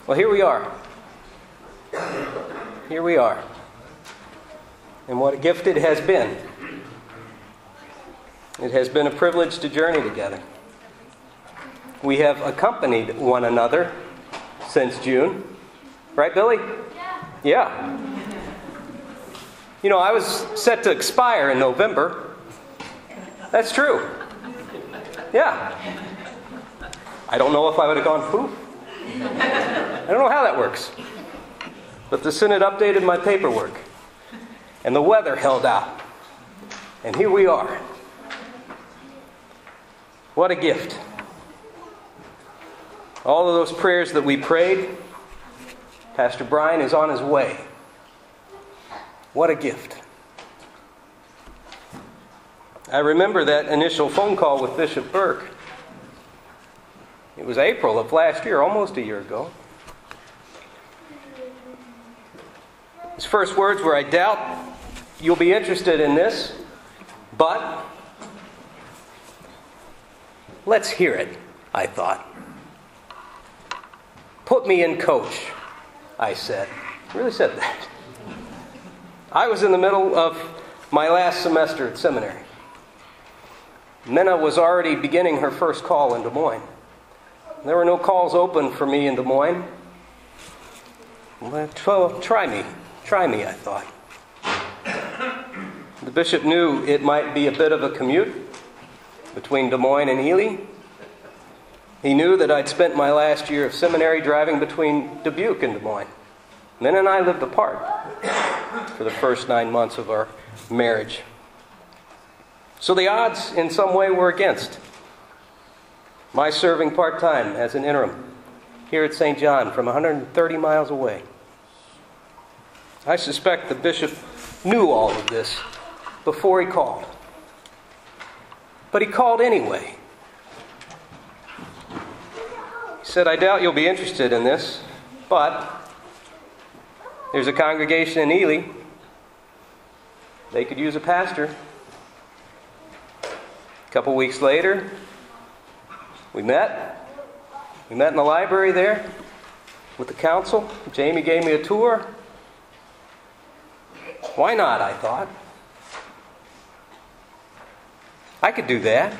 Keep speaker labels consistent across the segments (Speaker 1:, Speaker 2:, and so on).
Speaker 1: Well, here we are. Here we are. And what a gift it has been. It has been a privilege to journey together. We have accompanied one another since June. Right, Billy? Yeah. You know, I was set to expire in November. That's true. Yeah. I don't know if I would have gone poof. I don't know how that works. But the Synod updated my paperwork. And the weather held out. And here we are. What a gift. All of those prayers that we prayed, Pastor Brian is on his way. What a gift. I remember that initial phone call with Bishop Burke. It was April of last year, almost a year ago. His first words were, "I doubt you'll be interested in this, but let's hear it," I thought. "Put me in coach," I said. I really said that. I was in the middle of my last semester at seminary. Minna was already beginning her first call in Des Moines. There were no calls open for me in Des Moines. Well, try me, I thought. The bishop knew it might be a bit of a commute between Des Moines and Ely. He knew that I'd spent my last year of seminary driving between Dubuque and Des Moines. Minna and I lived apart for the first 9 months of our marriage. So the odds in some way were against my serving part-time as an interim here at St. John from 130 miles away. I suspect the bishop knew all of this before he called. But he called anyway. He said, "I doubt you'll be interested in this, but there's a congregation in Ely. They could use a pastor." A couple weeks later, we met. We met in the library there with the council. Jamie gave me a tour. Why not, I thought. I could do that.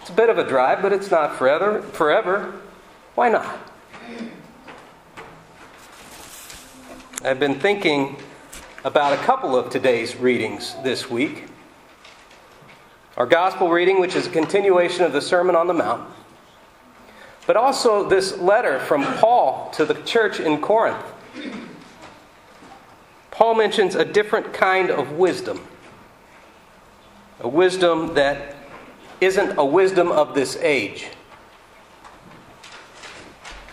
Speaker 1: It's a bit of a drive, but it's not forever. Why not? I've been thinking about a couple of today's readings this week. Our gospel reading, which is a continuation of the Sermon on the Mount, but also this letter from Paul to the church in Corinth. Paul mentions a different kind of wisdom. A wisdom that isn't a wisdom of this age.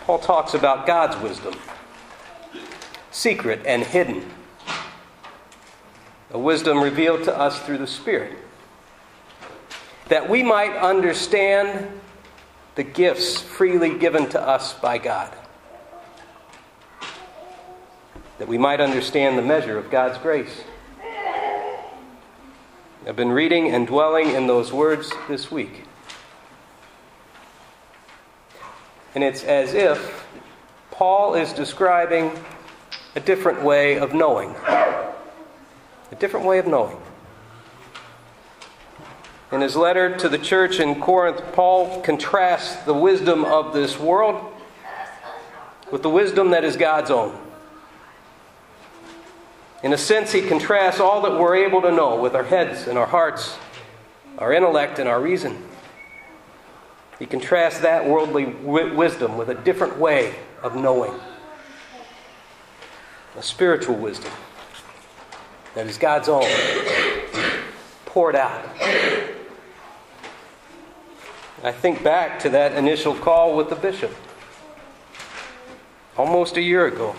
Speaker 1: Paul talks about God's wisdom, secret and hidden. A wisdom revealed to us through the Spirit, that we might understand the gifts freely given to us by God. That we might understand the measure of God's grace. I've been reading and dwelling in those words this week. And it's as if Paul is describing a different way of knowing. A different way of knowing. In his letter to the church in Corinth, Paul contrasts the wisdom of this world with the wisdom that is God's own. In a sense, he contrasts all that we're able to know with our heads and our hearts, our intellect and our reason. He contrasts that worldly wisdom with a different way of knowing. A spiritual wisdom that is God's own, poured out. I think back to that initial call with the bishop, almost a year ago.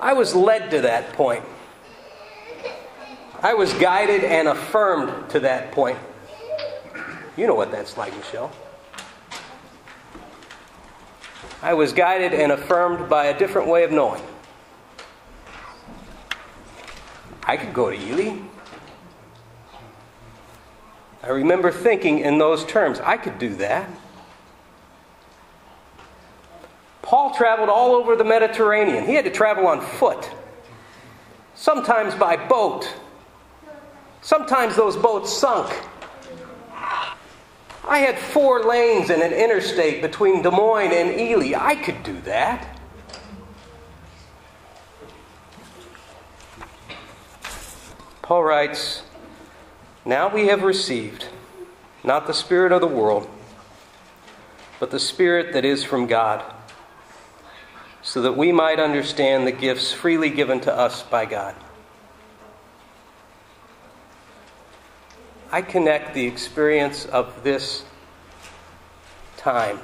Speaker 1: I was led to that point. I was guided and affirmed to that point. You know what that's like, Michelle. I was guided and affirmed by a different way of knowing. I could go to Ely. I remember thinking in those terms, I could do that. traveled all over the Mediterranean. He had to travel on foot, sometimes by boat. Sometimes those boats sunk. I had 4 lanes and an interstate between Des Moines and Ely. I could do that. Paul writes, "Now we have received not the spirit of the world, but the Spirit that is from God, so that we might understand the gifts freely given to us by God." I connect the experience of this time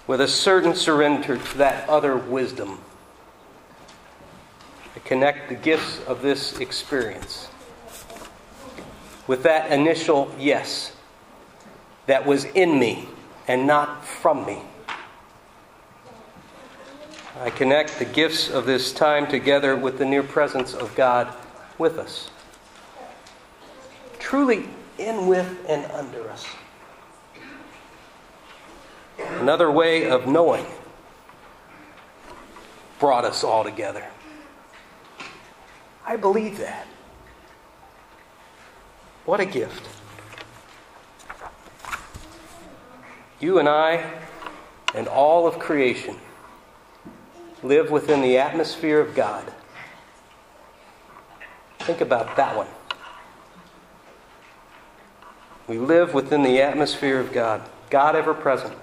Speaker 1: with a certain surrender to that other wisdom. I connect the gifts of this experience with that initial yes that was in me and not from me. I connect the gifts of this time together with the near presence of God with us. Truly in, with, and under us. Another way of knowing brought us all together. I believe that. What a gift. You and I and all of creation live within the atmosphere of God. Think about that one. We live within the atmosphere of God. God ever present.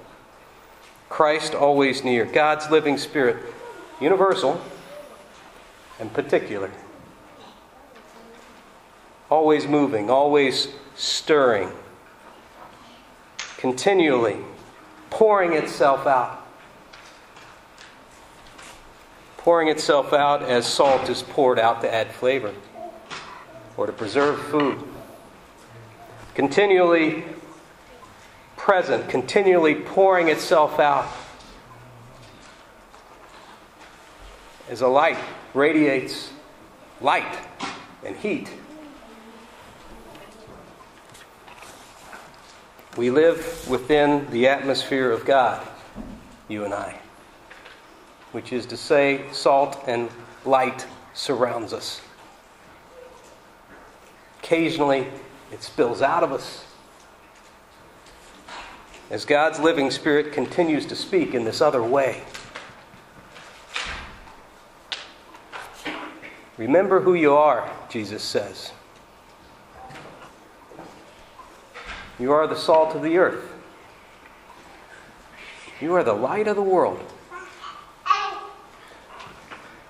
Speaker 1: Christ always near. God's living Spirit. Universal and particular. Always moving, always stirring. Continually pouring itself out. Pouring itself out as salt is poured out to add flavor or to preserve food. Continually present, continually pouring itself out as a light radiates light and heat. We live within the atmosphere of God, you and I, which is to say, salt and light surrounds us. Occasionally, it spills out of us as God's living Spirit continues to speak in this other way. Remember who you are, Jesus says. You are the salt of the earth. You are the light of the world.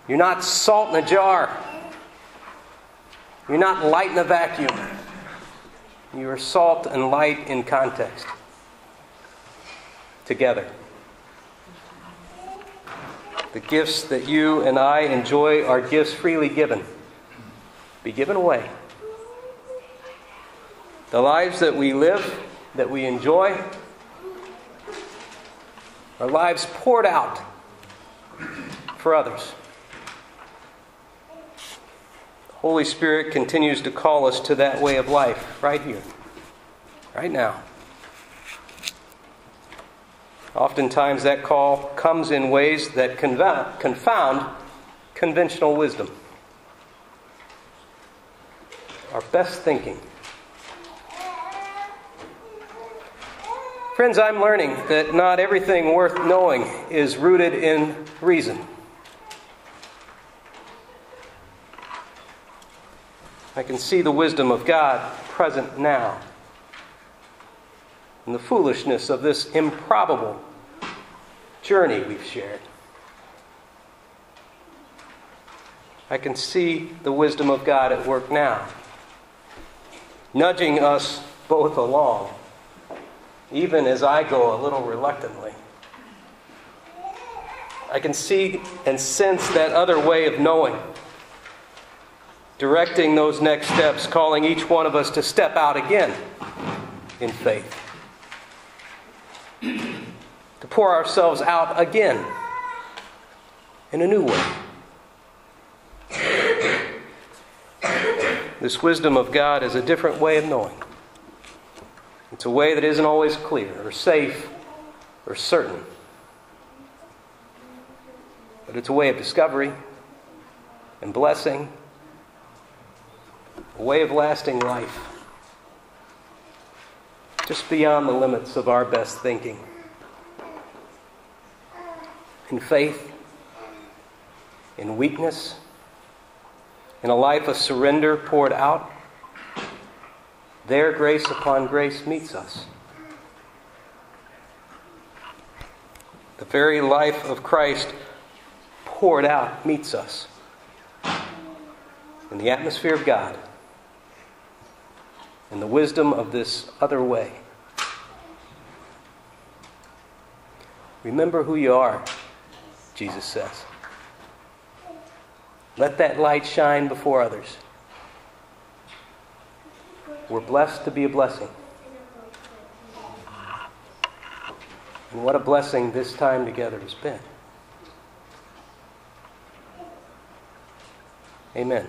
Speaker 1: You're not salt in a jar. You're not light in a vacuum. You are salt and light in context. Together. The gifts that you and I enjoy are gifts freely given. Be given away. The lives that we live, that we enjoy, are lives poured out for others. Holy Spirit continues to call us to that way of life right here, right now. Oftentimes that call comes in ways that confound conventional wisdom. Our best thinking. Friends, I'm learning that not everything worth knowing is rooted in reason. I can see the wisdom of God present now in the foolishness of this improbable journey we've shared. I can see the wisdom of God at work now, nudging us both along, even as I go a little reluctantly. I can see and sense that other way of knowing, directing those next steps, calling each one of us to step out again in faith. To pour ourselves out again in a new way. This wisdom of God is a different way of knowing. It's a way that isn't always clear or safe or certain. but it's a way of discovery and blessing, a way of lasting life, just beyond the limits of our best thinking. In faith, in weakness, in a life of surrender poured out, there grace upon grace meets us. The very life of Christ poured out meets us in the atmosphere of God, in the wisdom of this other way. Remember who you are, Jesus says. Let that light shine before others. We're blessed to be a blessing. And what a blessing this time together has been. Amen.